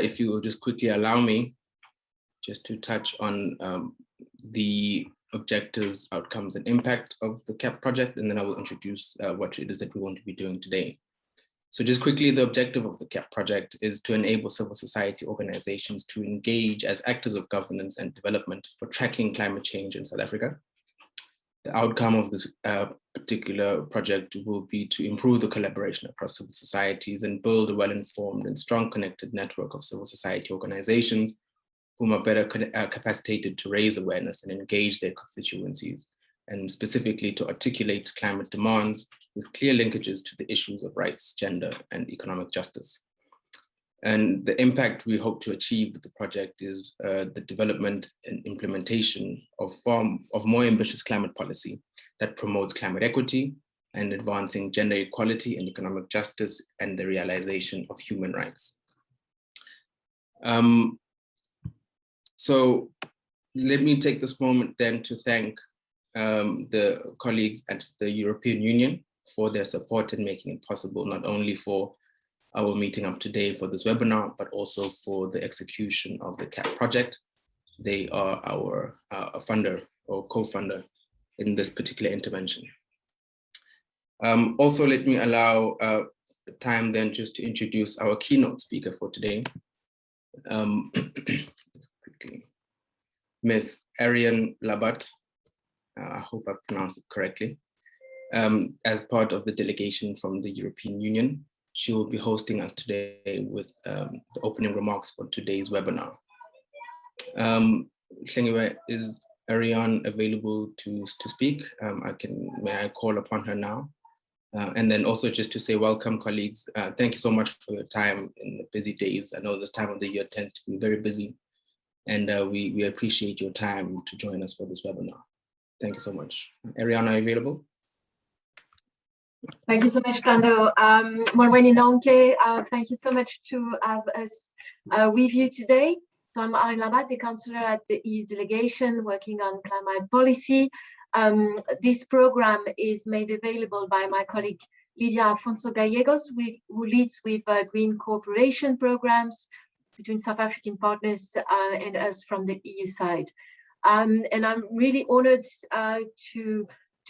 if you will just quickly allow me just to touch on the objectives, outcomes, and impact of the CAAP project, and then I will introduce what it is that we want to be doing today. So just quickly, the objective of the CAAP project is to enable civil society organizations to engage as actors of governance and development for tracking climate change in South Africa. The outcome of this particular project will be to improve the collaboration across civil societies and build a well-informed and strong connected network of civil society organizations whom are better capacitated to raise awareness and engage their constituencies, and specifically to articulate climate demands with clear linkages to the issues of rights, gender, and economic justice. And the impact we hope to achieve with the project is the development and implementation of more ambitious climate policy that promotes climate equity and advancing gender equality and economic justice and the realization of human rights. So let me take this moment then to thank the colleagues at the European Union for their support in making it possible, not only for our meeting up today for this webinar, but also for the execution of the CAAP project. They are our funder or co-funder in this particular intervention. Also, let me allow time then just to introduce our keynote speaker for today. Ms. Ariane Labat, I hope I pronounced it correctly, as part of the delegation from the European Union. She will be hosting us today with the opening remarks for today's webinar. Is Ariane available to speak? May I call upon her now? And then also just to say welcome, colleagues. Thank you so much for your time in the busy days. I know this time of the year tends to be very busy, and we appreciate your time to join us for this webinar. Thank you so much. Ariane, are you available? Thank you so much, Thando. Morweni nonke. Thank you so much to have us with you today. So I'm Ariane Labat, the counselor at the EU delegation working on climate policy. This program is made available by my colleague Lydia Afonso-Gallegos, who leads with green cooperation programs between South African partners and us from the EU side. And I'm really honored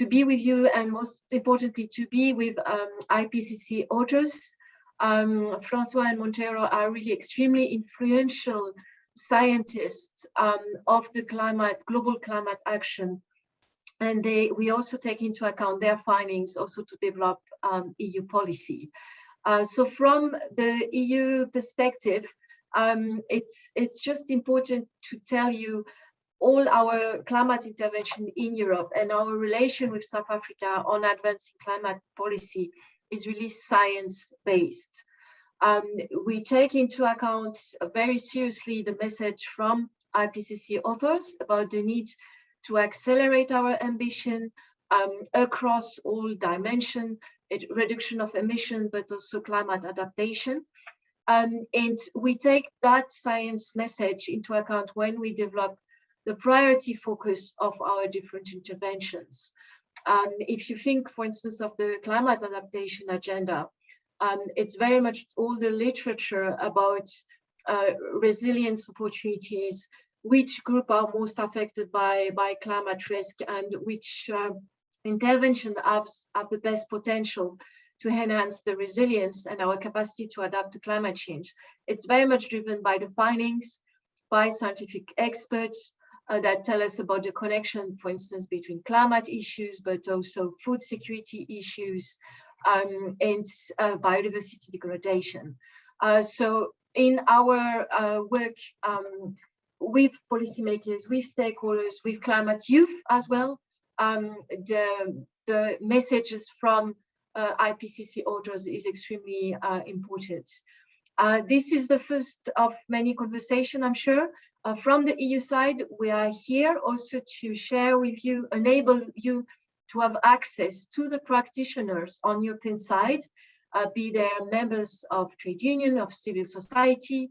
to be with you, and most importantly, to be with IPCC authors. Francois and Monteiro are really extremely influential scientists of the global climate action. And we also take into account their findings also to develop EU policy. So from the EU perspective, it's just important to tell you all our climate intervention in Europe and our relation with South Africa on advancing climate policy is really science-based. We take into account very seriously the message from IPCC authors about the need to accelerate our ambition across all dimensions, reduction of emission, but also climate adaptation. And we take that science message into account when we develop the priority focus of our different interventions. If you think, for instance, of the climate adaptation agenda, it's very much all the literature about resilience opportunities, which group are most affected by climate risk, and which intervention have the best potential to enhance the resilience and our capacity to adapt to climate change. It's very much driven by the findings by scientific experts that tell us about the connection, for instance, between climate issues, but also food security issues and biodiversity degradation. So in our work with policymakers, with stakeholders, with climate youth as well, the messages from IPCC authors is extremely important. This is the first of many conversations, I'm sure. From the EU side, we are here also to share with you, enable you to have access to the practitioners on European side, be they members of trade union, of civil society,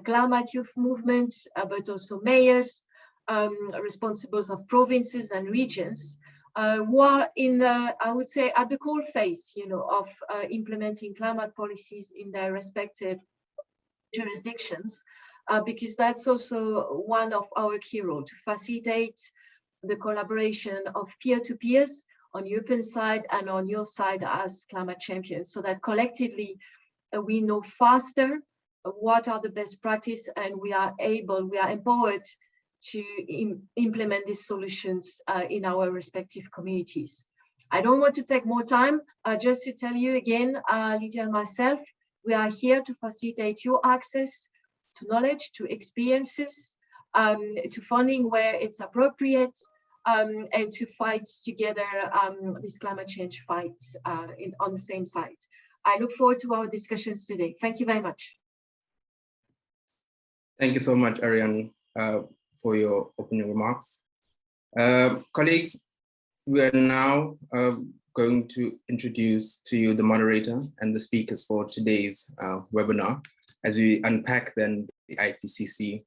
climate youth movement, but also mayors, responsibles of provinces and regions, who are in, I would say, at the core phase, of implementing climate policies in their respective, jurisdictions, because that's also one of our key roles, to facilitate the collaboration of peer-to-peers on European side and on your side as climate champions, so that collectively we know faster what are the best practice, and we are empowered to implement these solutions in our respective communities. I don't want to take more time, just to tell you again, Lydia and myself, we are here to facilitate your access to knowledge, to experiences, to funding where it's appropriate, and to fight together these climate change fights on the same side. I look forward to our discussions today. Thank you very much. Thank you so much, Ariane, for your opening remarks. Colleagues, we are now going to introduce to you the moderator and the speakers for today's webinar, as we unpack then the IPCC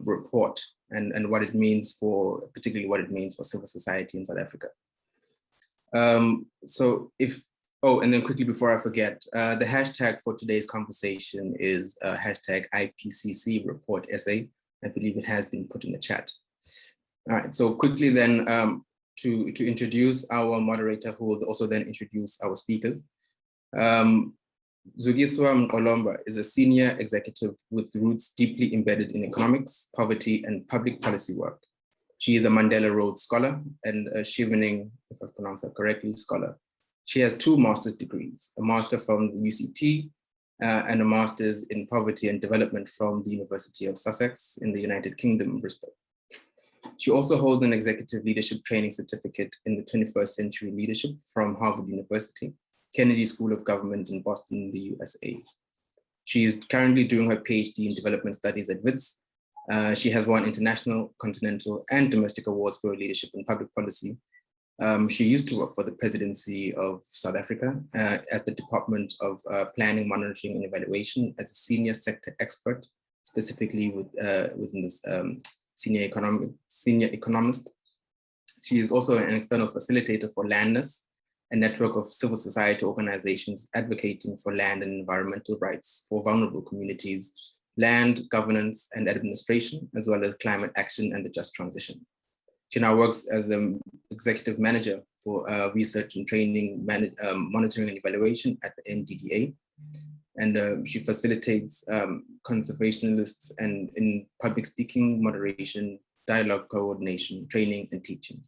report and what it means for, particularly what it means for civil society in South Africa. And then quickly before I forget, the hashtag for today's conversation is hashtag IPCC report essay. I believe it has been put in the chat. All right, so quickly then to introduce our moderator, who will also then introduce our speakers. Zukiswa Mqolomba is a senior executive with roots deeply embedded in economics, poverty, and public policy work. She is a Mandela Rhodes Scholar and a Chevening, if I pronounced that correctly, scholar. She has 2 master's degrees, a master from the UCT and a master's in poverty and development from the University of Sussex in the United Kingdom, Bristol. She also holds an executive leadership training certificate in the 21st century leadership from Harvard University, Kennedy School of Government in Boston, the USA. She is currently doing her PhD in development studies at WITS. She has won international, continental, and domestic awards for her leadership in public policy. She used to work for the presidency of South Africa at the Department of Planning, Monitoring, and Evaluation as a senior sector expert, specifically within this senior economist. She is also an external facilitator for Landness, a network of civil society organizations advocating for land and environmental rights for vulnerable communities, land, governance, and administration, as well as climate action and the just transition. She now works as an executive manager for research and training, monitoring and evaluation at the MDDA. And she facilitates conservationists and in public speaking, moderation, dialogue coordination, training, and teaching.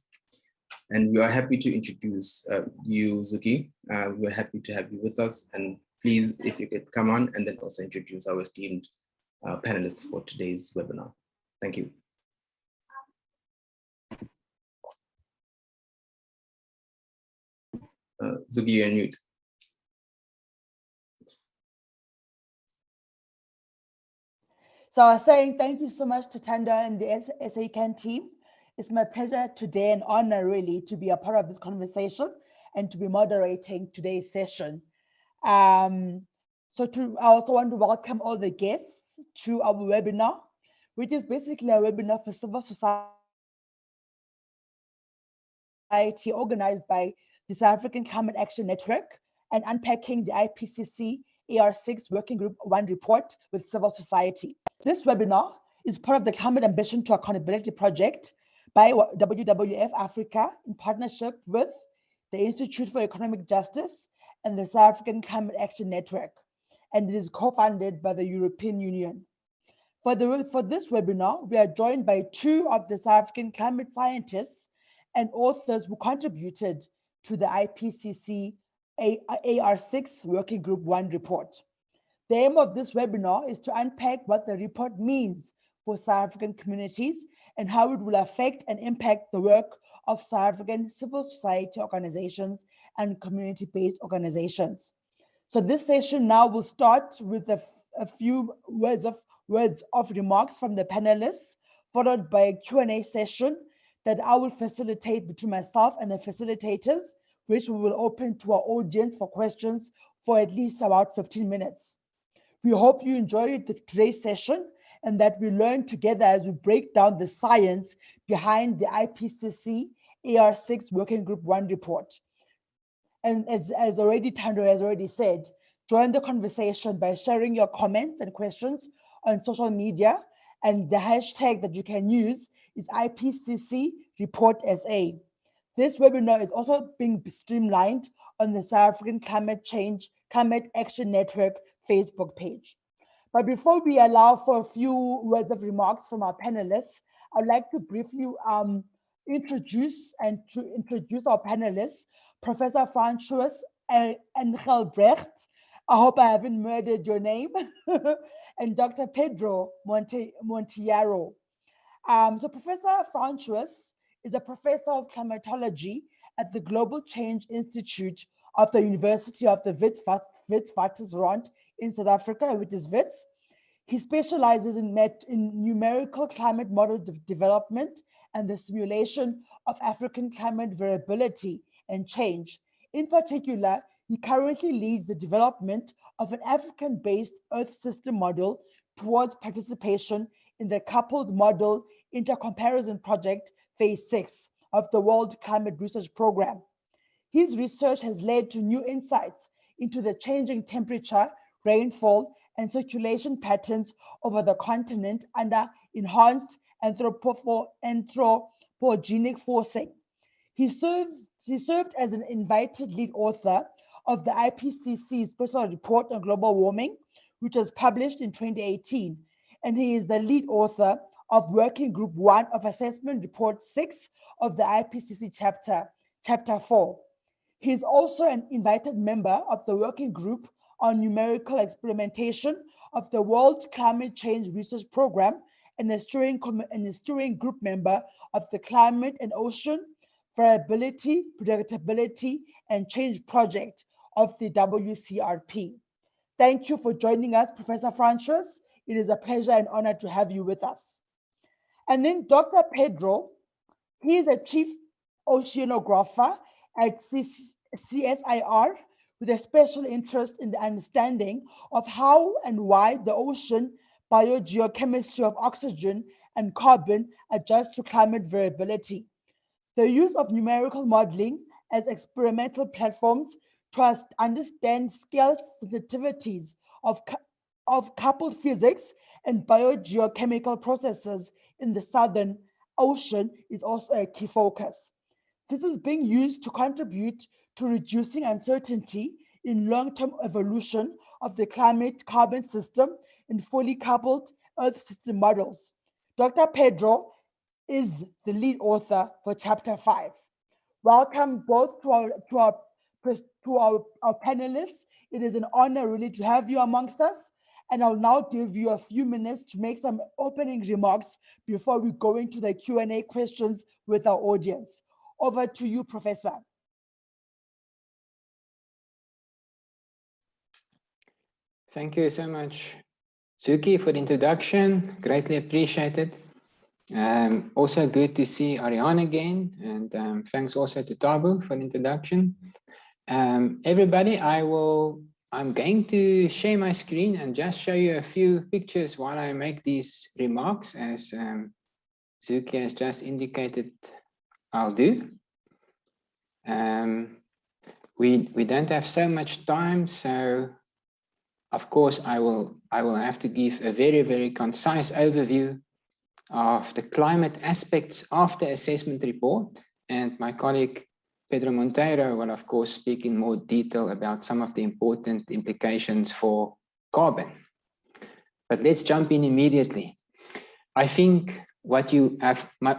And we are happy to introduce you, Zuki. We're happy to have you with us. And please, if you could come on and then also introduce our esteemed panelists for today's webinar. Thank you. Zuki, you're on mute. So I was saying thank you so much to Thando and the SACAN team. It's my pleasure today and honor really to be a part of this conversation and to be moderating today's session. I also want to welcome all the guests to our webinar, which is basically a webinar for civil society organized by the South African Climate Action Network and Unpacking the IPCC AR6 Working Group 1 report with civil society. This webinar is part of the Climate Ambition to Accountability project by WWF Africa in partnership with the Institute for Economic Justice and the South African Climate Action Network, and it is co-funded by the European Union. For this webinar, we are joined by 2 of the South African climate scientists and authors who contributed to the IPCC AR6 Working Group 1 report. The aim of this webinar is to unpack what the report means for South African communities and how it will affect and impact the work of South African civil society organizations and community-based organizations. So this session now will start with a few words of remarks from the panelists, followed by a Q&A session that I will facilitate between myself and the facilitators, which we will open to our audience for questions for at least about 15 minutes. We hope you enjoyed today's session and that we learn together as we break down the science behind the IPCC AR6 Working Group 1 report. And as Thando has already said, Join the conversation by sharing your comments and questions on social media, and the hashtag that you can use is IPCC Report SA. This webinar is also being streamlined on the South African Climate Action Network Facebook page. But before we allow for a few words of remarks from our panelists, I'd like to briefly introduce our panelists, Professor Francois Engelbrecht. I hope I haven't murdered your name, and Dr. Pedro Monteiro. So Professor Francois is a professor of climatology at the Global Change Institute of the University of the Witwatersrand in South Africa, which is WITS. He specializes in numerical climate model development and the simulation of African climate variability and change. In particular, he currently leads the development of an African-based Earth system model towards participation in the Coupled Model Intercomparison Project Phase 6 of the World Climate Research Program. His research has led to new insights into the changing temperature, rainfall, and circulation patterns over the continent under enhanced anthropogenic forcing. He served as an invited lead author of the IPCC Special Report on Global Warming, which was published in 2018, and he is the lead author of Working Group 1 of Assessment Report 6 of the IPCC Chapter 4. He is also an invited member of the Working Group on Numerical Experimentation of the World Climate Change Research Program and a steering group member of the Climate and Ocean Variability, Predictability, and Change Project of the WCRP. Thank you for joining us, Professor Francois. It is a pleasure and honor to have you with us. And then Dr. Pedro, he is a chief oceanographer at CSIR with a special interest in the understanding of how and why the ocean biogeochemistry of oxygen and carbon adjusts to climate variability. The use of numerical modeling as experimental platforms to understand scale sensitivities of coupled physics and biogeochemical processes in the Southern Ocean is also a key focus. This is being used to contribute to reducing uncertainty in long-term evolution of the climate carbon system in fully coupled Earth system models. Dr. Pedro is the lead author for Chapter 5. Welcome both to our panelists. It is an honor really to have you amongst us. And I'll now give you a few minutes to make some opening remarks before we go into the Q&A questions with our audience. Over to you, Professor. Thank you so much, Zuki, for the introduction. Greatly appreciated. Also good to see Ariane again, and thanks also to Thando for the introduction. Everybody, I'm going to share my screen and just show you a few pictures while I make these remarks, as Zuki has just indicated I'll do. We don't have so much time, so of course I will have to give a very, very concise overview of the climate aspects of the assessment report, and my colleague Pedro Monteiro will of course speak in more detail about some of the important implications for carbon. But let's jump in immediately. I think what you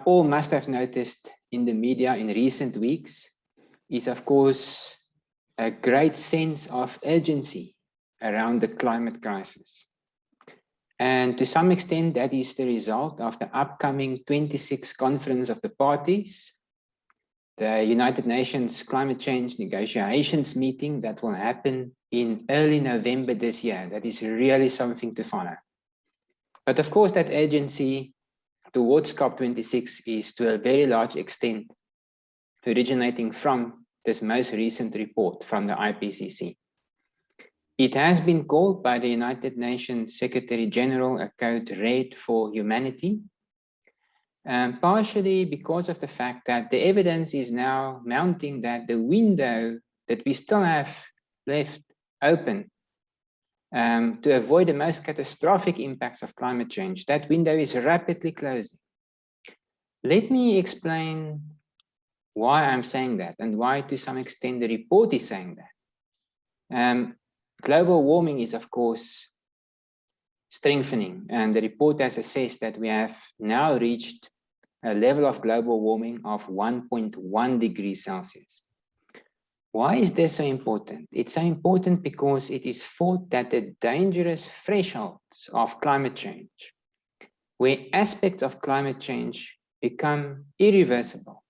all must have noticed in the media in recent weeks is of course a great sense of urgency around the climate crisis. And to some extent, that is the result of the upcoming 26th Conference of the Parties, the United Nations Climate Change Negotiations meeting that will happen in early November this year. That is really something to follow. But of course, that urgency towards COP26 is to a very large extent originating from this most recent report from the IPCC. It has been called by the United Nations Secretary General a code red for humanity, partially because of the fact that the evidence is now mounting that the window that we still have left open to avoid the most catastrophic impacts of climate change. That window is rapidly closing. Let me explain why I'm saying that and why to some extent the report is saying that. Global warming is of course strengthening, and the report has assessed that we have now reached a level of global warming of 1.1 degrees Celsius. Why is this so important? It's so important because it is thought that the dangerous thresholds of climate change, where aspects of climate change become irreversible,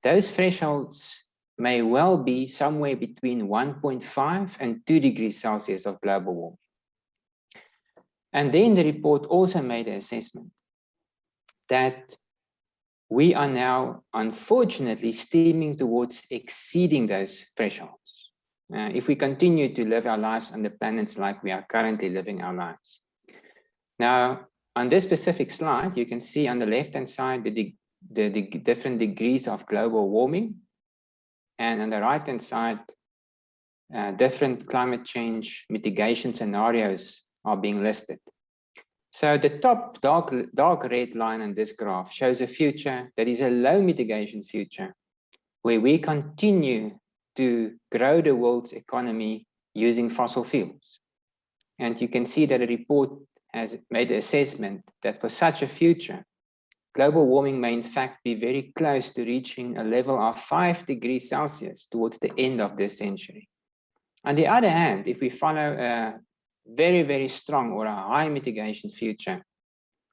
those thresholds may well be somewhere between 1.5 and 2 degrees Celsius of global warming. And then the report also made an assessment that we are now, unfortunately, steaming towards exceeding those thresholds. If we continue to live our lives on the planets like we are currently living our lives. Now, on this specific slide, you can see on the left-hand side the different degrees of global warming, and on the right-hand side, different climate change mitigation scenarios are being listed. So the top dark red line on this graph shows a future that is a low mitigation future, where we continue to grow the world's economy using fossil fuels. And you can see that the report has made the assessment that for such a future, global warming may in fact be very close to reaching a level of 5 degrees Celsius towards the end of this century. On the other hand, if we follow a very, very strong or a high mitigation future,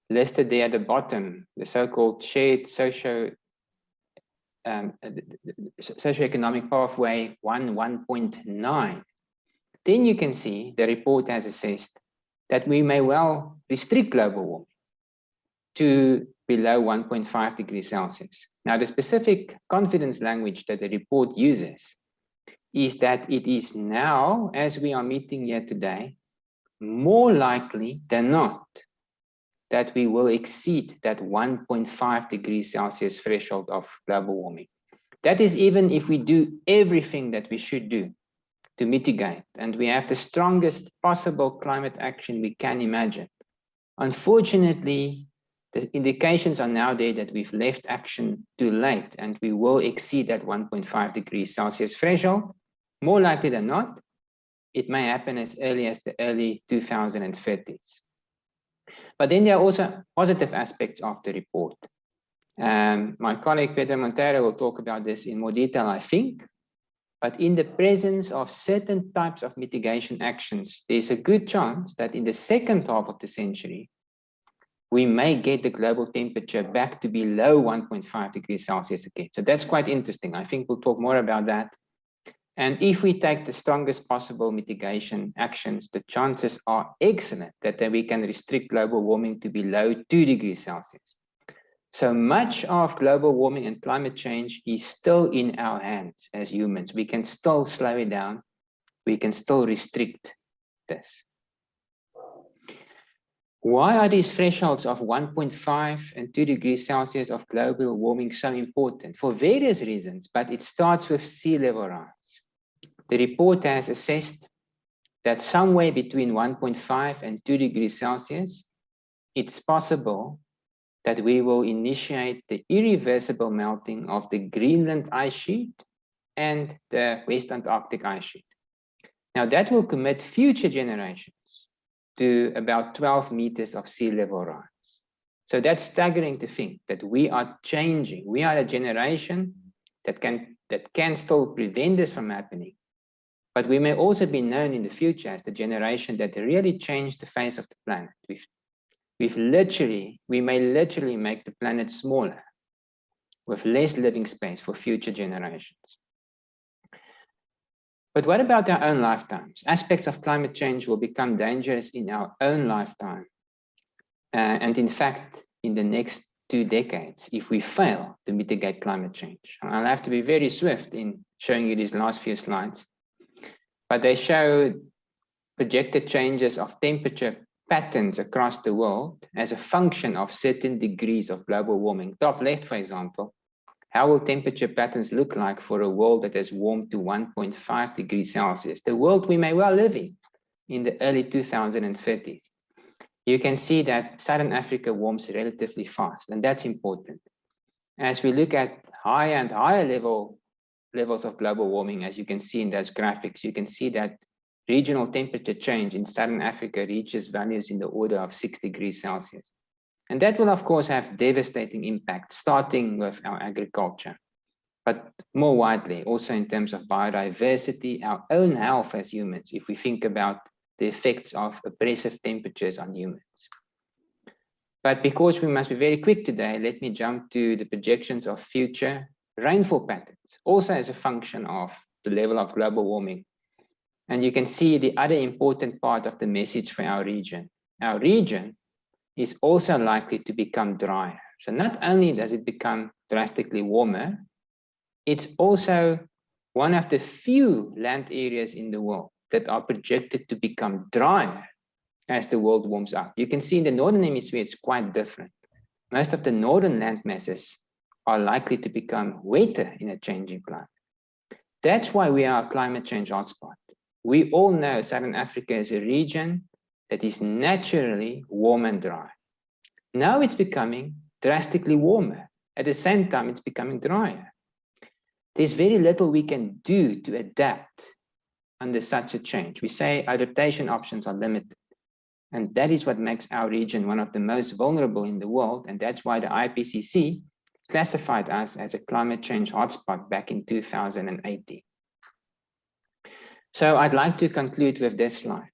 listed there at the bottom, the so-called shared socioeconomic pathway 1.9, then you can see the report has assessed that we may well restrict global warming to below 1.5 degrees Celsius. Now, the specific confidence language that the report uses is that it is now, as we are meeting here today, more likely than not that we will exceed that 1.5 degrees Celsius threshold of global warming. That is even if we do everything that we should do to mitigate, and we have the strongest possible climate action we can imagine. Unfortunately, the indications are now there that we've left action too late and we will exceed that 1.5 degrees Celsius threshold. More likely than not, it may happen as early as the early 2030s. But then there are also positive aspects of the report. My colleague Pedro Monteiro will talk about this in more detail, I think. But in the presence of certain types of mitigation actions, there's a good chance that in the second half of the century, we may get the global temperature back to below 1.5 degrees Celsius again. So that's quite interesting. I think we'll talk more about that. And if we take the strongest possible mitigation actions, the chances are excellent that we can restrict global warming to below 2 degrees Celsius. So much of global warming and climate change is still in our hands as humans. We can still slow it down. We can still restrict this. Why are these thresholds of 1.5 and 2 degrees Celsius of global warming so important? For various reasons, but it starts with sea level rise. The report has assessed that somewhere between 1.5 and 2 degrees Celsius, it's possible that we will initiate the irreversible melting of the Greenland ice sheet and the West Antarctic ice sheet. Now that will commit future generations to about 12 meters of sea level rise. So that's staggering to think that we are changing. We are a generation that can still prevent this from happening. But we may also be known in the future as the generation that really changed the face of the planet. We may literally make the planet smaller with less living space for future generations. But what about our own lifetimes? Aspects of climate change will become dangerous in our own lifetime. And in fact, in the next 2 decades, if we fail to mitigate climate change. I'll have to be very swift in showing you these last few slides. But they show projected changes of temperature patterns across the world as a function of certain degrees of global warming. Top left, for example, how will temperature patterns look like for a world that has warmed to 1.5 degrees Celsius? The world we may well live in in the early 2030s, you can see that Southern Africa warms relatively fast, and that's important. As we look at higher and higher levels of global warming, as you can see in those graphics, you can see that regional temperature change in Southern Africa reaches values in the order of 6 degrees Celsius. And that will, of course, have devastating impact, starting with our agriculture, but more widely, also in terms of biodiversity, our own health as humans, if we think about the effects of oppressive temperatures on humans. But because we must be very quick today, let me jump to the projections of future rainfall patterns, also as a function of the level of global warming. And you can see the other important part of the message for our region. Our region is also likely to become drier. So not only does it become drastically warmer, it's also one of the few land areas in the world that are projected to become drier as the world warms up. You can see in the Northern Hemisphere, it's quite different. Most of the northern land masses are likely to become wetter in a changing climate. That's why we are a climate change hotspot. We all know Southern Africa is a region that is naturally warm and dry. Now it's becoming drastically warmer. At the same time, it's becoming drier. There's very little we can do to adapt under such a change. We say adaptation options are limited. And that is what makes our region one of the most vulnerable in the world. And that's why the IPCC classified us as a climate change hotspot back in 2018. So I'd like to conclude with this slide.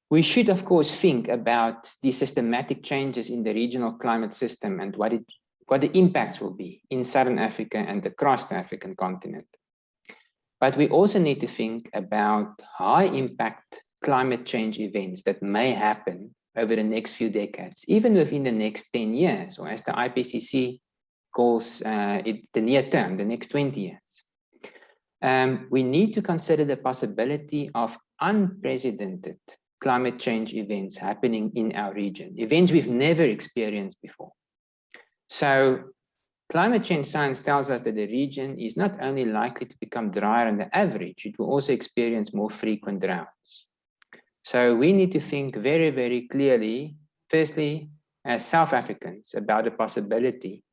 We should, of course, think about the systematic changes in the regional climate system and what the impacts will be in Southern Africa and across the African continent. But we also need to think about high impact climate change events that may happen over the next few decades, even within the next 10 years, or as the IPCC calls it the near term, the next 20 years. We need to consider the possibility of unprecedented climate change events happening in our region, events we've never experienced before. So climate change science tells us that the region is not only likely to become drier on the average, it will also experience more frequent droughts. So we need to think very, very clearly, firstly, as South Africans, about the possibility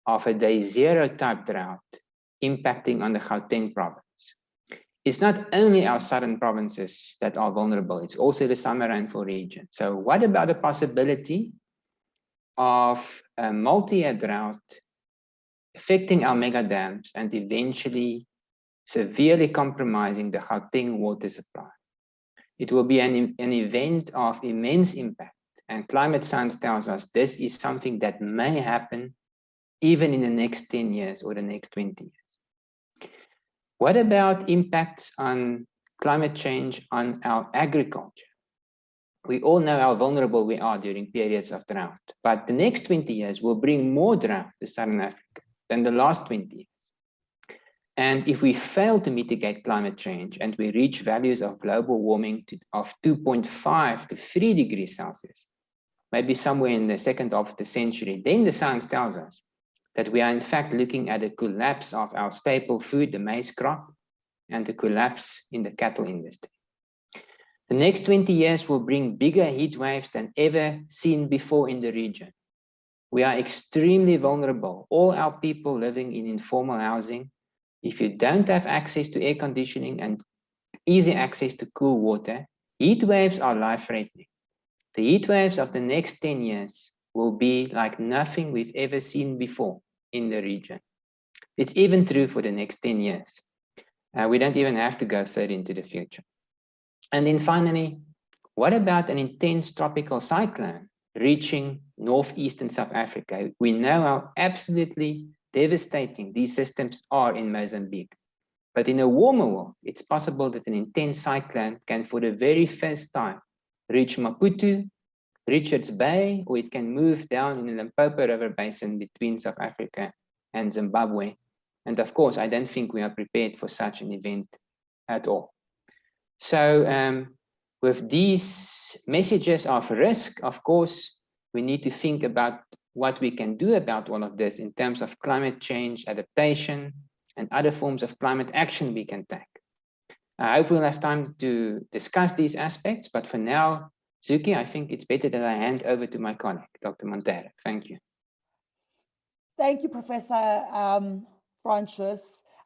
of a day zero type drought impacting on the Gauteng province. It's not only our southern provinces that are vulnerable, it's also the summer rainfall region. So what about the possibility of a multi-year drought affecting our mega dams and eventually severely compromising the Gauteng water supply? It will be an event of immense impact, and climate science tells us this is something that may happen even in the next 10 years or the next 20 years. What about impacts on climate change on our agriculture? We all know how vulnerable we are during periods of drought, but the next 20 years will bring more drought to Southern Africa than the last 20 years. And if we fail to mitigate climate change and we reach values of global warming of 2.5 to 3 degrees Celsius, maybe somewhere in the second half of the century, then the science tells us that we are in fact looking at a collapse of our staple food, the maize crop, and a collapse in the cattle industry. The next 20 years will bring bigger heat waves than ever seen before in the region. We are extremely vulnerable, all our people living in informal housing. If you don't have access to air conditioning and easy access to cool water, heat waves are life-threatening. The heat waves of the next 10 years will be like nothing we've ever seen before in the region. It's even true for the next 10 years. We don't even have to go further into the future. And then finally, what about an intense tropical cyclone reaching northeastern South Africa? We know how absolutely devastating these systems are in Mozambique. But in a warmer world, it's possible that an intense cyclone can, for the very first time, reach Maputo, Richards Bay, or it can move down in the Limpopo River Basin between South Africa and Zimbabwe. And of course, I don't think we are prepared for such an event at all. So with these messages of risk, of course, we need to think about what we can do about all of this in terms of climate change, adaptation, and other forms of climate action we can take. I hope we'll have time to discuss these aspects, but for now, Zuki, I think it's better that I hand over to my colleague, Dr. Monteiro. Thank you. Thank you, Professor Francois.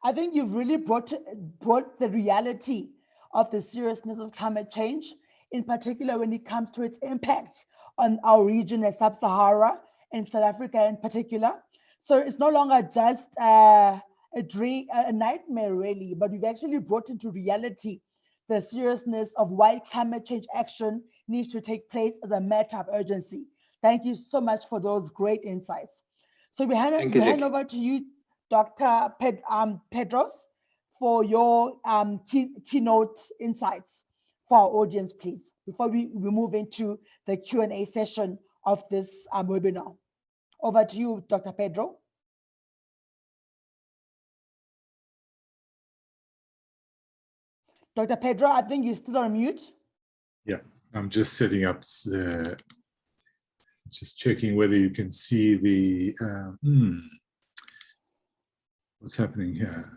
I think you've really brought the reality of the seriousness of climate change, in particular when it comes to its impact on our region as Sub-Sahara and South Africa in particular. So it's no longer just a dream, a nightmare really, but we've actually brought into reality the seriousness of why climate change action needs to take place as a matter of urgency. Thank you so much for those great insights. So we hand over to you, Dr. Pedro, for your keynote insights for our audience, please, before we move into the Q&A session of this webinar. Over to you, Dr. Pedro. Dr. Pedro, I think you're still on mute. Yeah, I'm just setting up, just checking whether you can see the, what's happening here?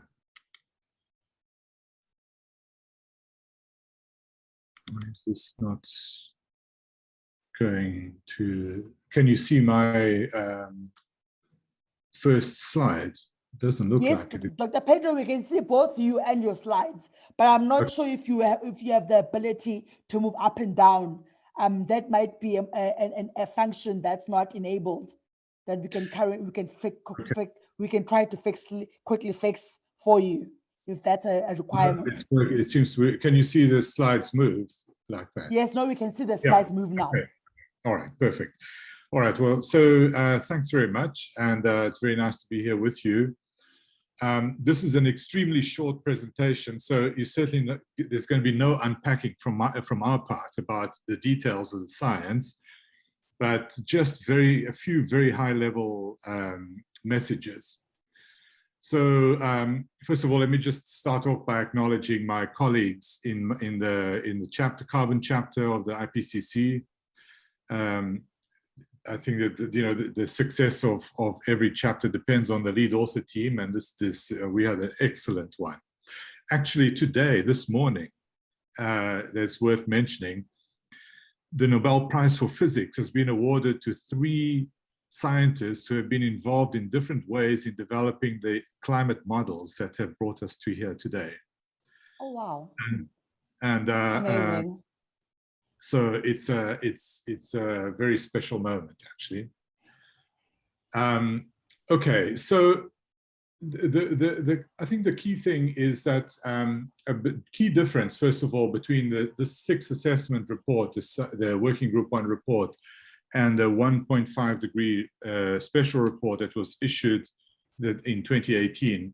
Why is this not going to, can you see my first slide? It doesn't look like it. Dr. Pedro, we can see both you and your slides, but I'm not sure if you have the ability to move up and down. That might be a function that's not enabled that we can try to quickly fix for you if that's a requirement. It seems to be, can you see the slides move like that? Yes, no, we can see the slides move now. Okay. All right, perfect. All right, well, so thanks very much, and it's very nice to be here with you. This is an extremely short presentation, so you certainly there's going to be no unpacking from our part about the details of the science, but just a few very high-level messages. So first of all, let me just start off by acknowledging my colleagues in the carbon chapter of the IPCC. I think that the success of every chapter depends on the lead author team, and we had an excellent one. Actually, this morning, that's worth mentioning, the Nobel Prize for Physics has been awarded to 3 scientists who have been involved in different ways in developing the climate models that have brought us to here today. Oh wow! And so it's a very special moment, actually. Okay, so I think the key thing is that a key difference, first of all, between the 6 assessment report, the Working Group 1 report, and the 1.5 degree special report that was issued in 2018,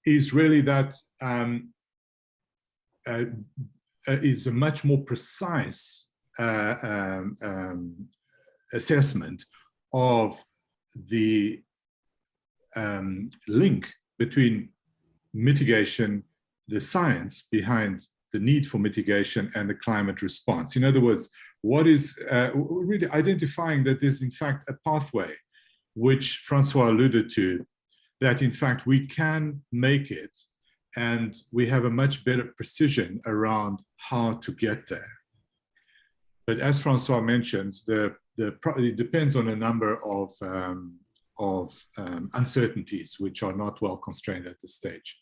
is really that is a much more precise assessment of the link between mitigation, the science behind the need for mitigation, and the climate response. In other words, what is really identifying that there's in fact a pathway, which Francois alluded to, that in fact we can make it, and we have a much better precision around how to get there. But as Francois mentioned, it depends on a number of uncertainties which are not well constrained at this stage.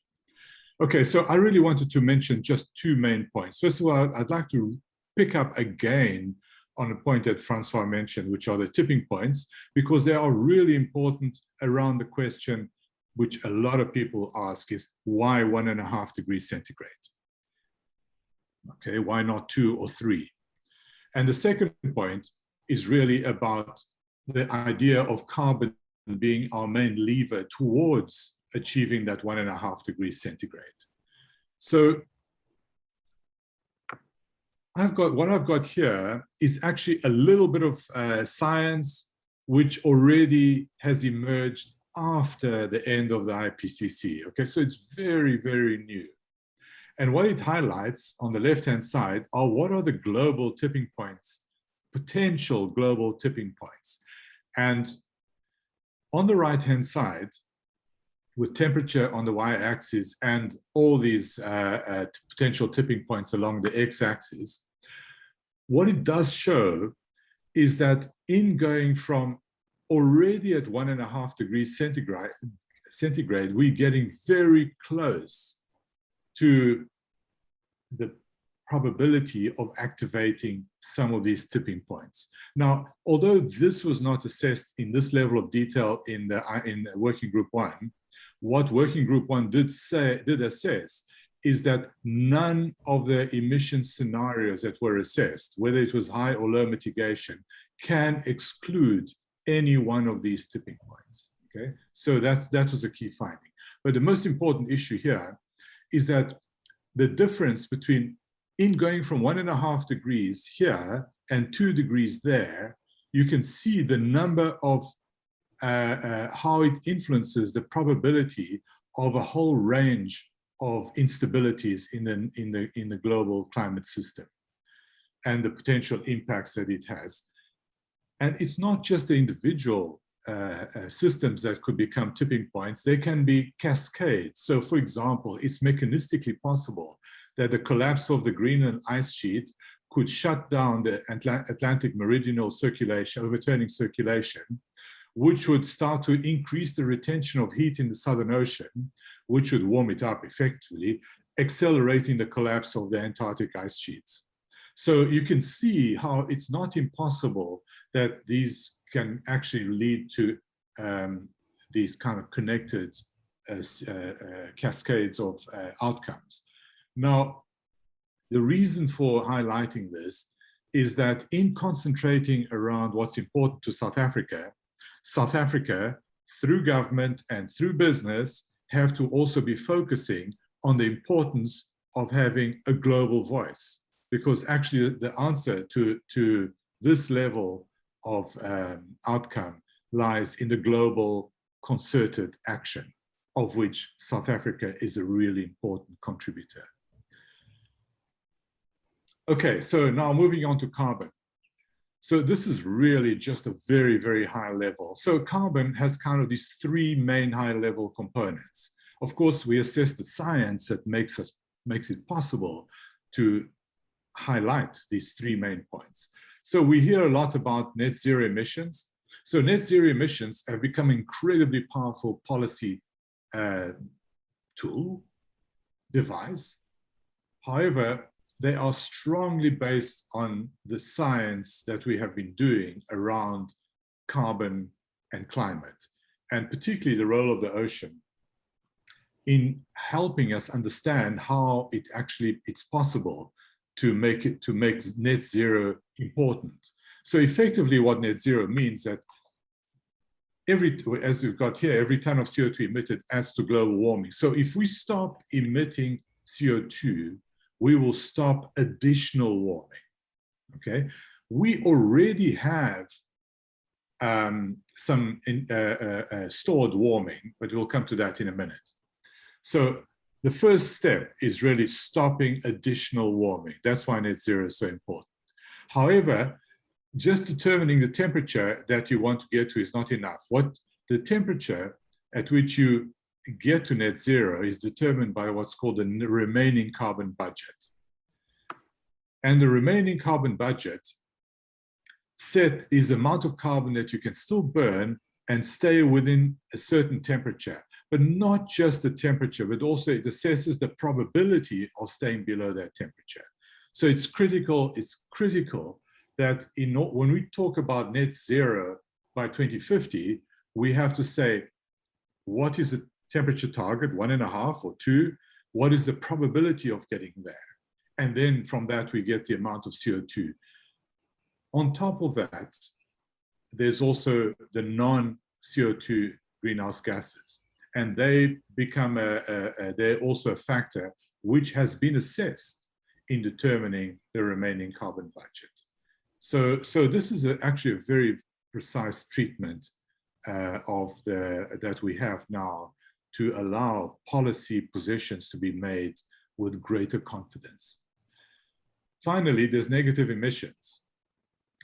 Okay, so I really wanted to mention just 2 main points. First of all, I'd like to pick up again on a point that Francois mentioned, which are the tipping points, because they are really important around the question which a lot of people ask is, why 1.5 degrees centigrade? Okay, why not 2 or 3? And the second point is really about the idea of carbon being our main lever towards achieving that 1.5 degrees centigrade. So what I've got here is actually a little bit of science which already has emerged after the end of the IPCC. Okay, so it's very, very new. And what it highlights on the left-hand side are what are the global tipping points, potential global tipping points. And on the right-hand side, with temperature on the y-axis and all these potential tipping points along the x-axis, what it does show is that in going from already at 1.5 degrees centigrade, we're getting very close to the probability of activating some of these tipping points. Now, although this was not assessed in this level of detail in Working Group 1, what Working Group 1 did assess is that none of the emission scenarios that were assessed, whether it was high or low mitigation, can exclude any one of these tipping points. Okay, so that was a key finding. But the most important issue here is that the difference between in going from 1.5 degrees here and 2 degrees there, you can see the number of how it influences the probability of a whole range of instabilities in the global climate system and the potential impacts that it has. And it's not just the individual systems that could become tipping points, they can be cascades. So for example, it's mechanistically possible that the collapse of the Greenland ice sheet could shut down the Atlantic meridional circulation, overturning circulation, which would start to increase the retention of heat in the Southern Ocean, which would warm it up effectively, accelerating the collapse of the Antarctic ice sheets. So you can see how it's not impossible that these can actually lead to these kind of connected cascades of outcomes. Now, the reason for highlighting this is that in concentrating around what's important to South Africa, through government and through business, have to also be focusing on the importance of having a global voice. Because actually the answer to this level of outcome lies in the global concerted action, of which South Africa is a really important contributor. Okay, so now moving on to carbon. So this is really just a very, very high level. So carbon has kind of these three main high level components. Of course, we assess the science that makes it possible to highlight these three main points. So we hear a lot about net zero emissions. So net zero emissions have become an incredibly powerful policy device. However, they are strongly based on the science that we have been doing around carbon and climate, and particularly the role of the ocean in helping us understand how it's possible to make net zero important. So effectively what net zero means that as we've got here, every ton of CO2 emitted adds to global warming. So if we stop emitting CO2, we will stop additional warming, okay? We already have some stored warming, but we'll come to that in a minute. So the first step is really stopping additional warming. That's why net zero is so important. However, just determining the temperature that you want to get to is not enough. The temperature at which you get to net zero is determined by what's called the remaining carbon budget. And the remaining carbon budget set is the amount of carbon that you can still burn and stay within a certain temperature, but not just the temperature, but also it assesses the probability of staying below that temperature. So it's critical that when we talk about net zero by 2050, we have to say, what is the temperature target, 1.5 or 2? What is the probability of getting there? And then from that, we get the amount of CO2. On top of that, there's also the non-CO2 greenhouse gases. And they become they're also a factor which has been assessed in determining the remaining carbon budget. So this is actually a very precise treatment that we have now to allow policy positions to be made with greater confidence. Finally, there's negative emissions.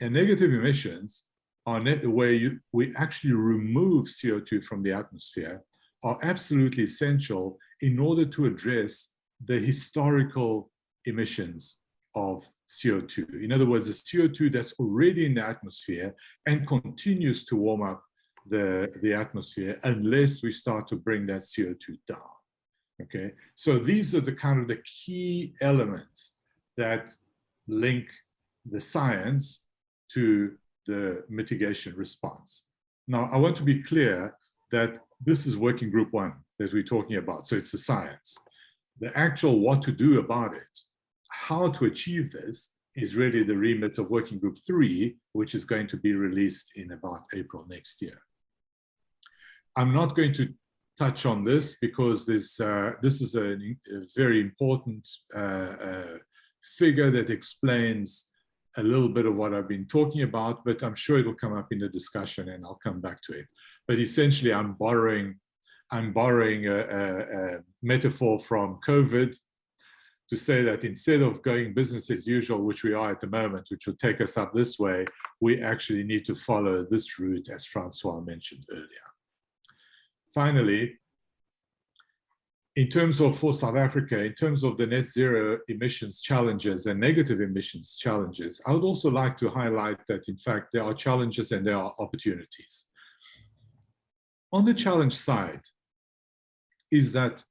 And negative emissions are where we actually remove CO2 from the atmosphere are absolutely essential in order to address the historical emissions of CO2. In other words, the CO2 that's already in the atmosphere and continues to warm up the atmosphere unless we start to bring that CO2 down. Okay, so these are the kind of the key elements that link the science to the mitigation response. Now, I want to be clear that this is working group 1 that we're talking about, so it's the science. The actual what to do about it, how to achieve this, is really the remit of working group 3, which is going to be released in about April next year. I'm not going to touch on this because this is a very important figure that explains a little bit of what I've been talking about, but I'm sure it'll come up in the discussion and I'll come back to it. But essentially, I'm borrowing a metaphor from COVID to say that instead of going business as usual, which we are at the moment, which will take us up this way, we actually need to follow this route, as Francois mentioned earlier. Finally, in terms of, for South Africa, in terms of the net zero emissions challenges and negative emissions challenges, I would also like to highlight that, in fact, there are challenges and there are opportunities. On the challenge side is that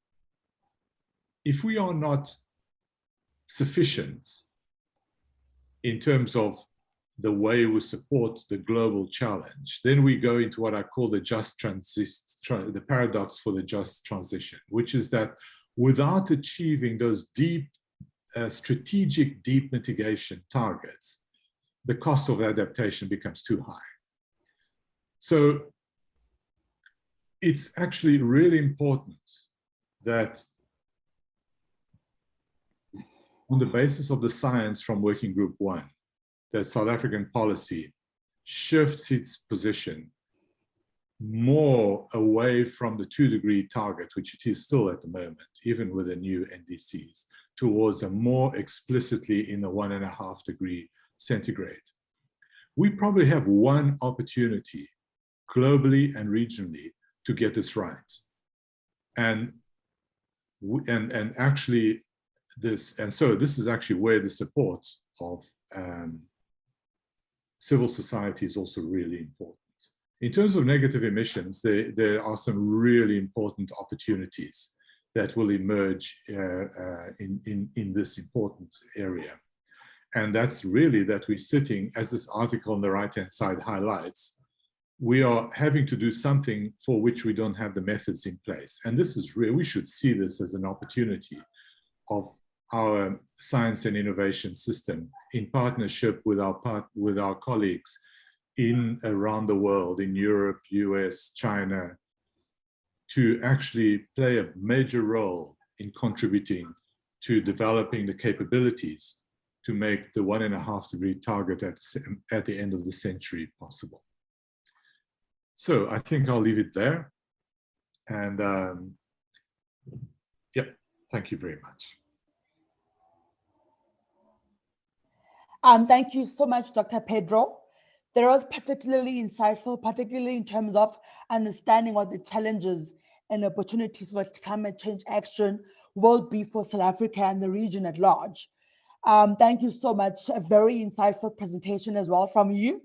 if we are not sufficient in terms of the way we support the global challenge, then we go into what I call the paradox for the just transition, which is that without achieving those deep, strategic deep mitigation targets, the cost of adaptation becomes too high. So it's actually really important that on the basis of the science from Working Group 1, that South African policy shifts its position more away from the 2-degree target, which it is still at the moment, even with the new NDCs, towards a more explicitly in the 1.5 degree centigrade. We probably have one opportunity globally and regionally to get this right. And actually so this is actually where the support of civil society is also really important. In terms of negative emissions, there are some really important opportunities that will emerge in this important area. And that's really that we're sitting, as this article on the right-hand side highlights, we are having to do something for which we don't have the methods in place. And this is really, we should see this as an opportunity of our science and innovation system in partnership with our colleagues around the world, in Europe, US, China, to actually play a major role in contributing to developing the capabilities to make the 1.5 degree target at the end of the century possible. So I think I'll leave it there. And yeah, thank you very much. Thank you so much, Dr. Pedro. That was particularly insightful, particularly in terms of understanding what the challenges and opportunities for climate change action will be for South Africa and the region at large. Thank you so much. A very insightful presentation as well from you.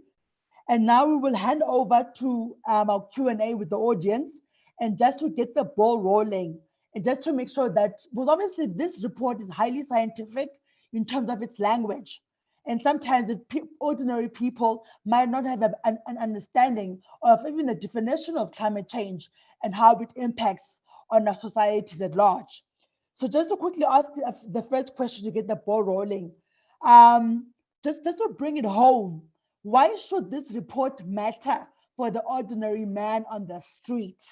And now we will hand over to our Q&A with the audience, and just to get the ball rolling, and just to make sure that, because obviously this report is highly scientific in terms of its language. And sometimes ordinary people might not have an understanding of even the definition of climate change and how it impacts on our societies at large. So just to quickly ask the first question to get the ball rolling, just to bring it home, why should this report matter for the ordinary man on the street?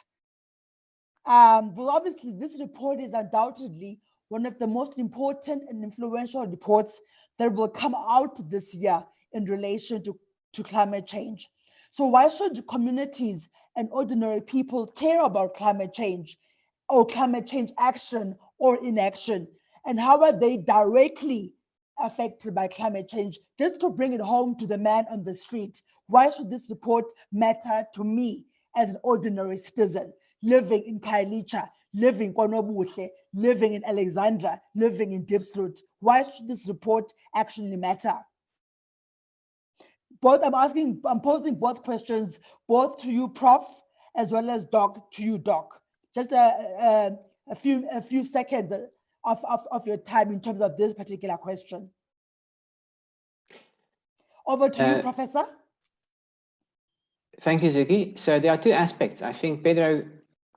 Well, obviously, this report is undoubtedly one of the most important and influential reports that will come out this year in relation to climate change. So why should communities and ordinary people care about climate change or climate change action or inaction? And how are they directly affected by climate change? Just to bring it home to the man on the street, why should this report matter to me as an ordinary citizen? living in Khayelitsha, living in KwaNobuhle, living in Alexandra, living in Diepsloot? Why should this report actually matter? I'm posing both questions, both to you, Prof, as well as Doc, to you, Doc. Just a few seconds of your time in terms of this particular question. Over to you, Professor. Thank you, Zuki. So there are two aspects. I think Pedro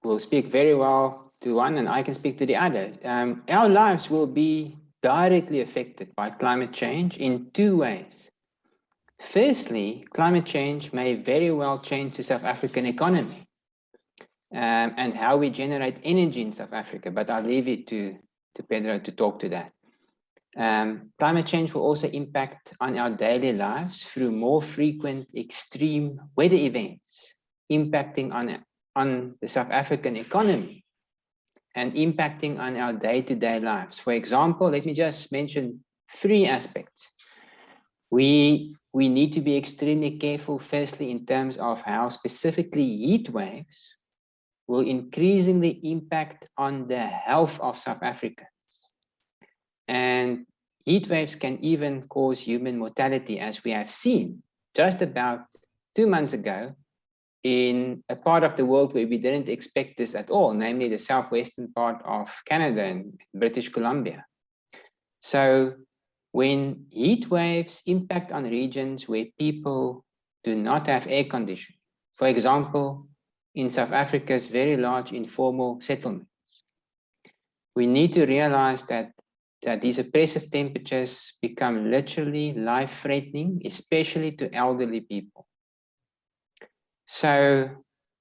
will speak very well to one and I can speak to the other. Our lives will be directly affected by climate change in two ways. Firstly, climate change may very well change the South African economy and how we generate energy in South Africa, but I'll leave it to Pedro to talk to that. Climate change will also impact on our daily lives through more frequent extreme weather events, impacting on the South African economy and impacting on our day-to-day lives. For example, let me just mention three aspects. We need to be extremely careful, firstly, in terms of how specifically heat waves will increasingly impact on the health of South Africans. And heat waves can even cause human mortality, as we have seen just about 2 months ago in a part of the world where we didn't expect this at all, namely the southwestern part of Canada and British Columbia. So when heat waves impact on regions where people do not have air conditioning, for example, in South Africa's very large informal settlements, we need to realize that these oppressive temperatures become literally life-threatening, especially to elderly people. So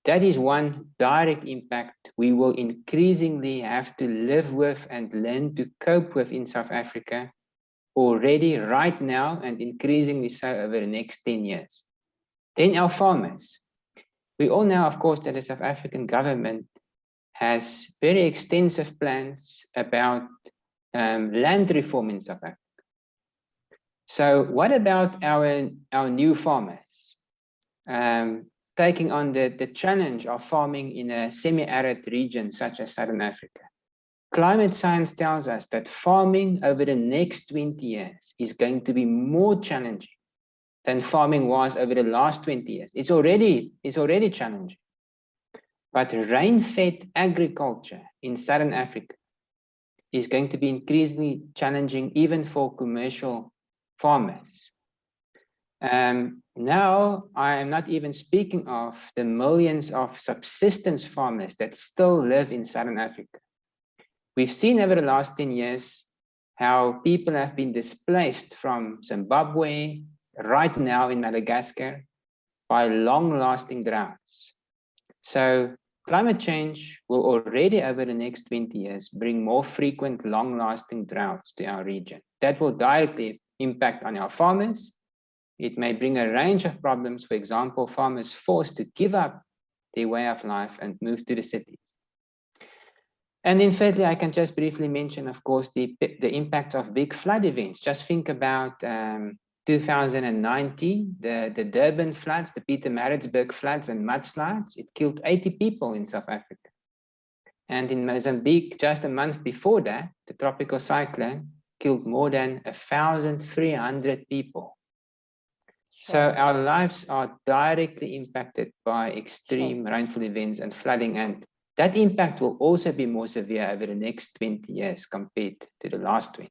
that is one direct impact we will increasingly have to live with and learn to cope with in South Africa already right now and increasingly so over the next 10 years. Then our farmers. We all know, of course, that the South African government has very extensive plans about land reform in South Africa. So what about our new farmers taking on the challenge of farming in a semi-arid region such as Southern Africa? Climate science tells us that farming over the next 20 years is going to be more challenging than farming was over the last 20 years. It's already challenging. But rain-fed agriculture in Southern Africa is going to be increasingly challenging even for commercial farmers. Now, I am not even speaking of the millions of subsistence farmers that still live in Southern Africa. We've seen over the last 10 years how people have been displaced from Zimbabwe, right now in Madagascar, by long-lasting droughts. So climate change will already over the next 20 years bring more frequent long-lasting droughts to our region. That will directly impact on our farmers. It may bring a range of problems, for example, farmers forced to give up their way of life and move to the cities. And then thirdly, I can just briefly mention, of course, the impacts of big flood events. Just think about 2019, the Durban floods, the Pietermaritzburg floods and mudslides. It killed 80 people in South Africa. And in Mozambique, just a month before that, the tropical cyclone killed more than 1,300 people. Sure. So our lives are directly impacted by extreme rainfall events and flooding, and that impact will also be more severe over the next 20 years compared to the last 20.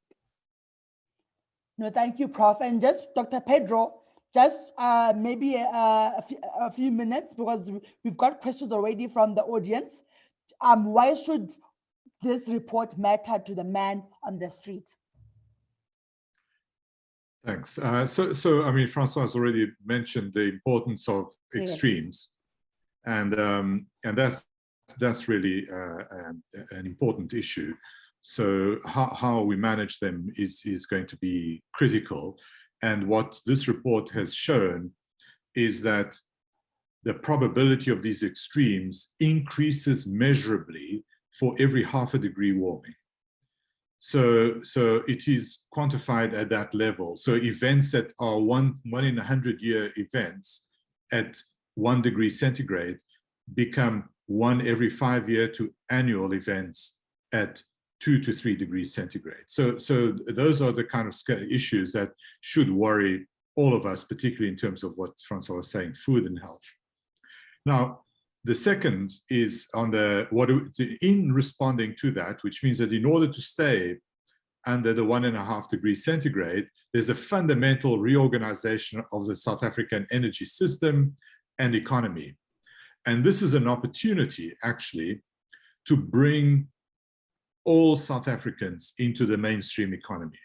No, thank you, Prof. And just Dr. Pedro, just maybe a few minutes, because we've got questions already from the audience. Why should this report matter to the man on the street? Thanks. So I mean, Francois has already mentioned the importance of extremes, and that's really an important issue. So how we manage them is going to be critical. And what this report has shown is that the probability of these extremes increases measurably for every ½ degree warming. So it is quantified at that level. So events that are one in 100-year events at 1 degree centigrade become 1 every 5 year to annual events at 2 to 3 degrees centigrade. So those are the kind of issues that should worry all of us, particularly in terms of what Francois was saying, food and health. Now, the second is on in responding to that, which means that in order to stay under the 1.5 degrees centigrade, there's a fundamental reorganization of the South African energy system and economy. And this is an opportunity, actually, to bring all South Africans into the mainstream economy.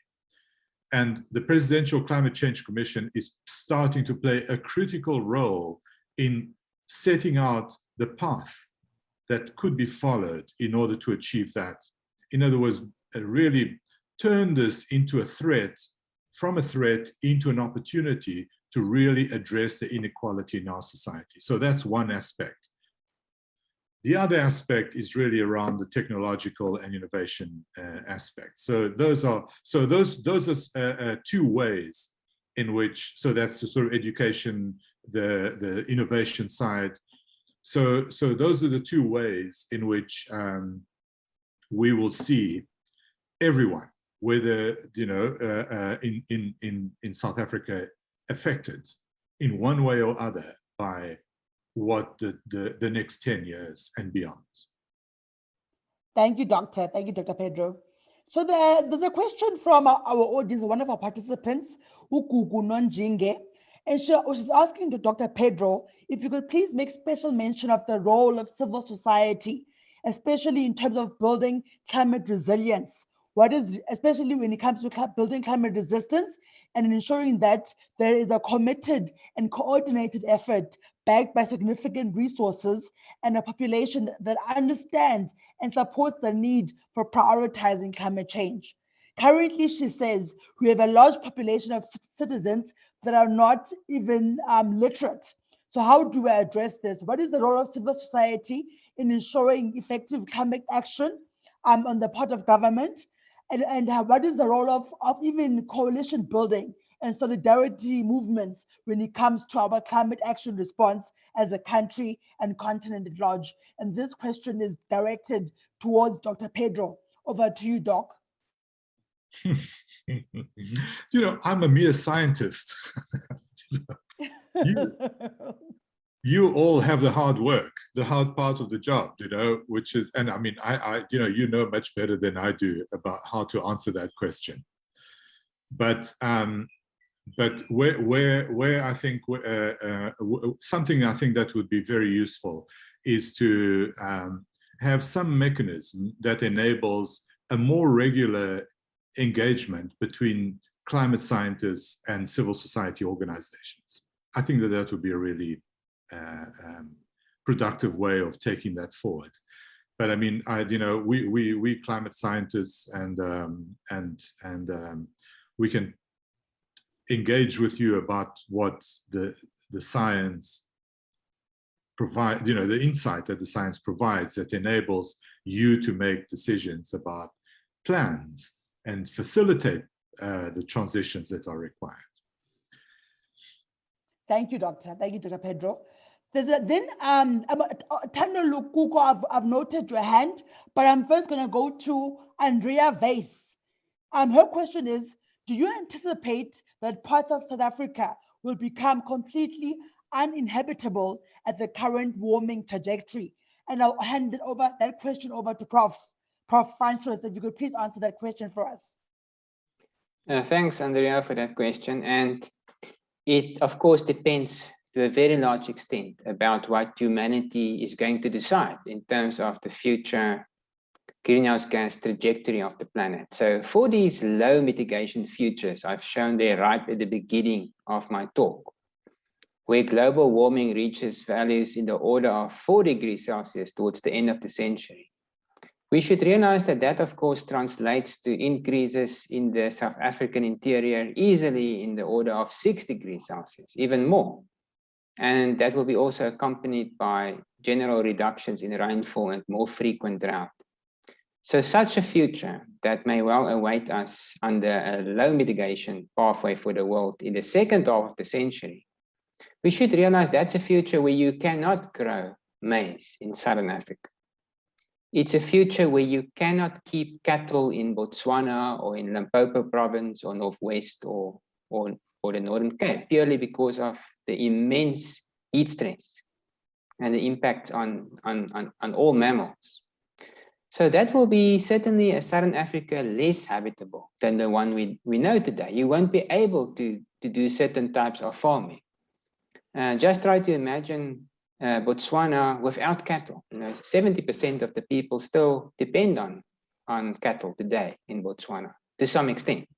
And the Presidential Climate Change Commission is starting to play a critical role in setting out the path that could be followed in order to achieve that. In other words, really turn this into a threat, from a threat into an opportunity to really address the inequality in our society. So that's one aspect. The other aspect is really around the technological and innovation aspect. So those are two ways in which, so that's the sort of education, the innovation side. So those are the two ways in which we will see everyone, whether in South Africa, affected in one way or other by what the next 10 years and beyond. Thank you, Doctor. Thank you, Dr. Pedro. So there's a question from our audience, one of our participants, Lukuko Nonjinge, and she's asking to Dr. Pedro if you could please make special mention of the role of civil society, especially in terms of building climate resilience. What is, especially when it comes to building climate resistance and ensuring that there is a committed and coordinated effort backed by significant resources and a population that understands and supports the need for prioritizing climate change. Currently, she says, we have a large population of citizens that are not even literate. So how do we address this? What is the role of civil society in ensuring effective climate action on the part of government? And what is the role of even coalition building and solidarity movements when it comes to our climate action response as a country and continent at large? And this question is directed towards Dr. Pedro. Over to you, Doc. I'm a mere scientist. You all have the hard work, the hard part of the job, which is, and I mean, you know much better than I do about how to answer that question. But where I think something I think that would be very useful is to have some mechanism that enables a more regular engagement between climate scientists and civil society organizations. I think that would be a really productive way of taking that forward. But I mean, we climate scientists and we can engage with you about what the science provides, the insight that the science provides that enables you to make decisions about plans and facilitate the transitions that are required. Thank you, Doctor. Thank you, Dr. Pedro. Thando Lukuko, I've noted your hand, but I'm first going to go to Andrea Weiss. Her question is, do you anticipate that parts of South Africa will become completely uninhabitable at the current warming trajectory? And I'll hand that question over to Prof. Francois, if you could please answer that question for us. Thanks, Andrea, for that question. And it, of course, depends to a very large extent about what humanity is going to decide in terms of the future greenhouse gas trajectory of the planet. So for these low mitigation futures, I've shown there right at the beginning of my talk, where global warming reaches values in the order of 4 degrees Celsius towards the end of the century. We should realize that of course translates to increases in the South African interior easily in the order of 6 degrees Celsius, even more. And that will be also accompanied by general reductions in rainfall and more frequent drought. So such a future that may well await us under a low mitigation pathway for the world in the second half of the century, we should realize that's a future where you cannot grow maize in Southern Africa. It's a future where you cannot keep cattle in Botswana or in Limpopo province or Northwest or the Northern Cape, purely because of the immense heat stress and the impact on all mammals. So that will be certainly a Southern Africa less habitable than the one we know today. You won't be able to do certain types of farming. Just try to imagine Botswana without cattle. 70% of the people still depend on cattle today in Botswana to some extent.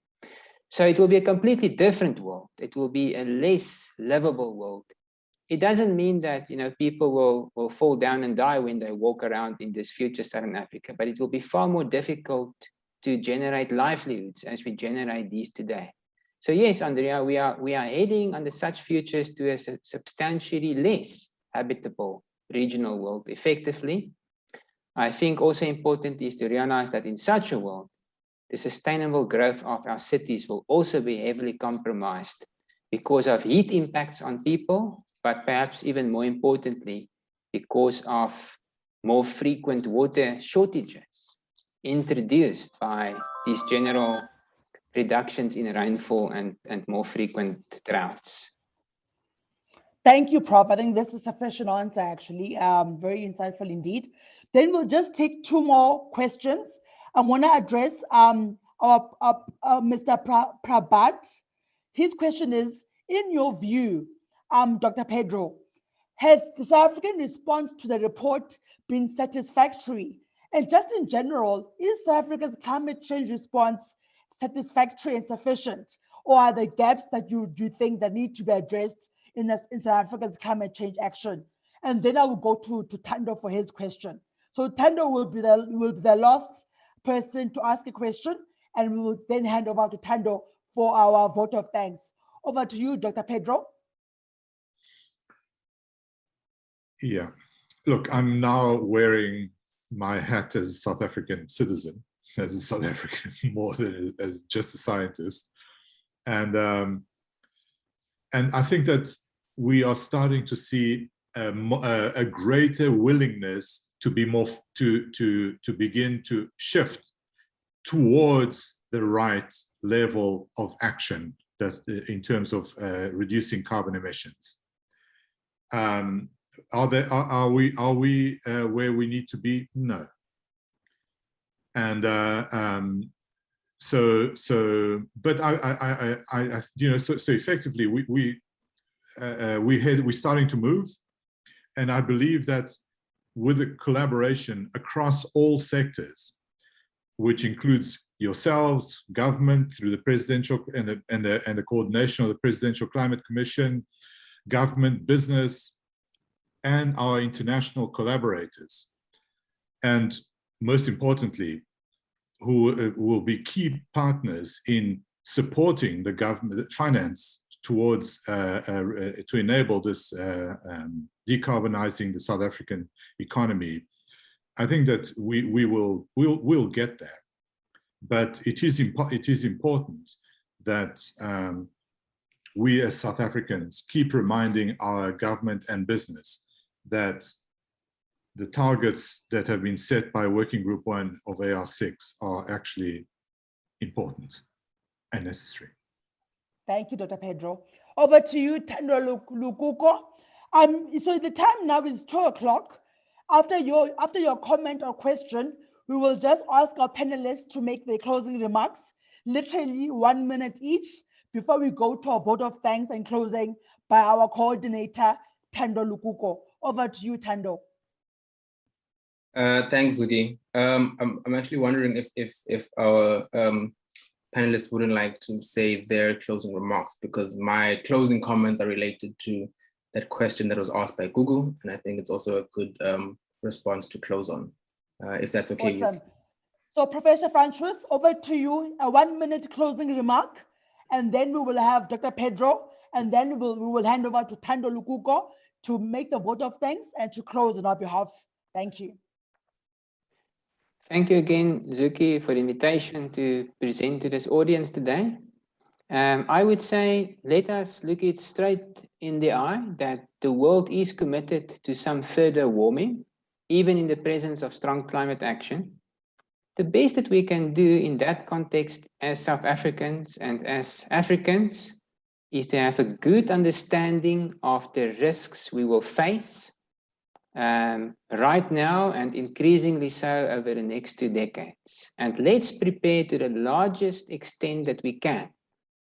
So it will be a completely different world. It will be a less livable world. It doesn't mean that people will fall down and die when they walk around in this future Southern Africa, but it will be far more difficult to generate livelihoods as we generate these today. So yes, Andrea, we are heading under such futures to a substantially less habitable regional world effectively. I think also important is to realize that in such a world, the sustainable growth of our cities will also be heavily compromised because of heat impacts on people, but perhaps even more importantly, because of more frequent water shortages introduced by these general reductions in rainfall and more frequent droughts. Thank you, Prof. I think this is a sufficient answer, actually. Very insightful indeed. Then we'll just take two more questions. I want to address Mr. Labat. His question is, in your view, Dr. Pedro, has the South African response to the report been satisfactory? And just in general, is South Africa's climate change response satisfactory and sufficient? Or are there gaps that you think that need to be addressed in South Africa's climate change action? And then I will go to Thando for his question. So Thando will be the last person to ask a question, and we will then hand over to Thando for our vote of thanks. Over to you, Dr. Pedro. Yeah, look, I'm now wearing my hat as a South African citizen, as a South African more than as just a scientist. And I think that we are starting to see a greater willingness to be more to begin to shift towards the right level of action that in terms of reducing carbon emissions. Are we where we need to be? No. And so effectively we're starting to move, and I believe that with the collaboration across all sectors, which includes yourselves, government through the presidential and the coordination of the Presidential Climate Commission, government, business, and our international collaborators, and most importantly, who will be key partners in supporting the government finance towards to enable this decarbonizing the South African economy. I think that we'll get there, but it is important that we as South Africans keep reminding our government and business that the targets that have been set by Working Group 1 of AR6 are actually important and necessary. Thank you, Dr. Pedro. Over to you, Thando Lukuko. So the time now is 2 o'clock. After your comment or question, we will just ask our panelists to make their closing remarks, literally 1 minute each, before we go to a vote of thanks and closing by our coordinator, Thando Lukuko. Over to you, Thando. Thanks, Zuki. I'm actually wondering if our panelists wouldn't like to say their closing remarks, because my closing comments are related to that question that was asked by Google, and I think it's also a good response to close on, if that's okay. Awesome. So Professor Francois, over to you, a 1 minute closing remark, and then we will have Dr. Pedro, and then we will hand over to Thando Lukuko to make the vote of thanks and to close on our behalf. Thank you. Thank you again, Zuki, for the invitation to present to this audience today. I would say, let us look it straight in the eye that the world is committed to some further warming, even in the presence of strong climate action. The best that we can do in that context as South Africans and as Africans is to have a good understanding of the risks we will face right now and increasingly so over the next 2 decades. And let's prepare to the largest extent that we can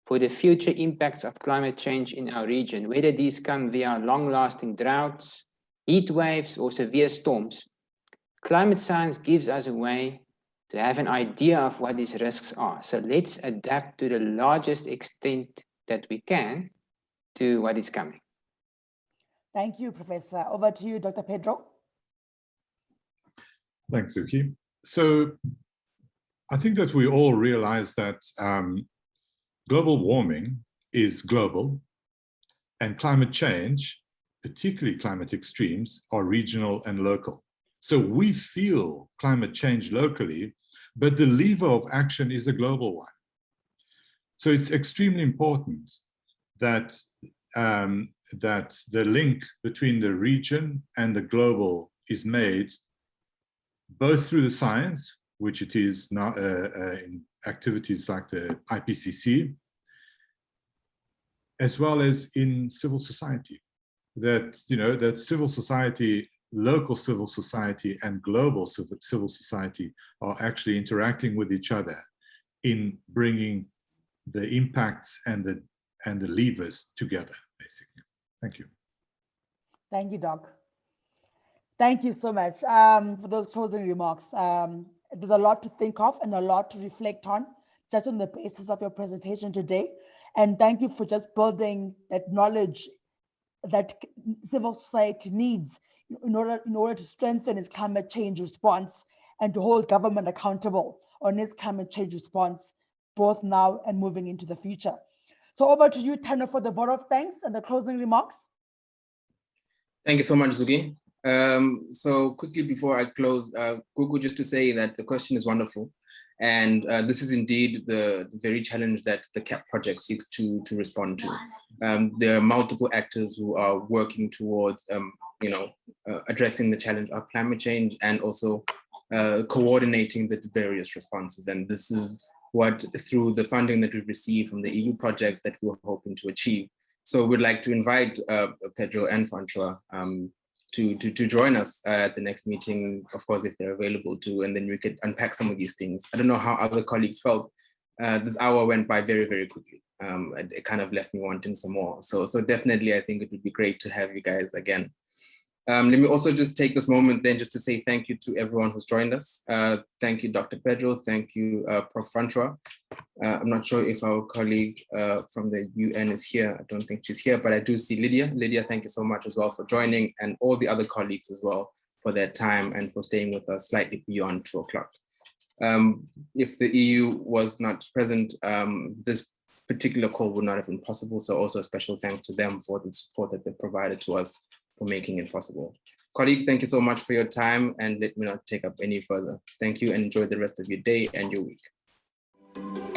for the future impacts of climate change in our region, whether these come via long-lasting droughts, heat waves, or severe storms. Climate science gives us a way to have an idea of what these risks are. So let's adapt to the largest extent that we can to what is coming. Thank you, Professor. Over to you, Dr. Pedro. Thanks, Zuki. So I think that we all realize that global warming is global, and climate change, particularly climate extremes, are regional and local. So we feel climate change locally, but the lever of action is a global one. So it's extremely important that, that the link between the region and the global is made both through the science, which it is now in activities like the IPCC, as well as in civil society. That, you know, that civil society, local civil society and global civil society are actually interacting with each other in bringing the impacts and the levers together, basically. Thank you. Thank you, Doc. Thank you so much for those closing remarks. There's a lot to think of and a lot to reflect on just on the basis of your presentation today. And thank you for just building that knowledge that civil society needs in order to strengthen its climate change response and to hold government accountable on its climate change response, both now and moving into the future. So over to you, Thando, for the vote of thanks and the closing remarks. Thank you so much, Zuki. So quickly before I close, Gugu, just to say that the question is wonderful. And this is indeed the very challenge that the CAAP project seeks to respond to. There are multiple actors who are working towards addressing the challenge of climate change and also coordinating the various responses. And this is what, through the funding that we've received from the EU project, that we're hoping to achieve. So we'd like to invite Pedro and Francois to join us at the next meeting, of course, if they're available to, and then we could unpack some of these things. I don't know how other colleagues felt. This hour went by very, very quickly. It kind of left me wanting some more. So definitely, I think it would be great to have you guys again. Let me also just take this moment then just to say thank you to everyone who's joined us. Thank you, Dr. Pedro. Thank you, Prof. Francois. I'm not sure if our colleague from the UN is here. I don't think she's here, but I do see Lydia. Lydia, thank you so much as well for joining, and all the other colleagues as well for their time and for staying with us slightly beyond 2 o'clock. If the EU was not present, this particular call would not have been possible. So also a special thanks to them for the support that they provided to us for making it possible. Colleagues, thank you so much for your time, and let me not take up any further. Thank you and enjoy the rest of your day and your week.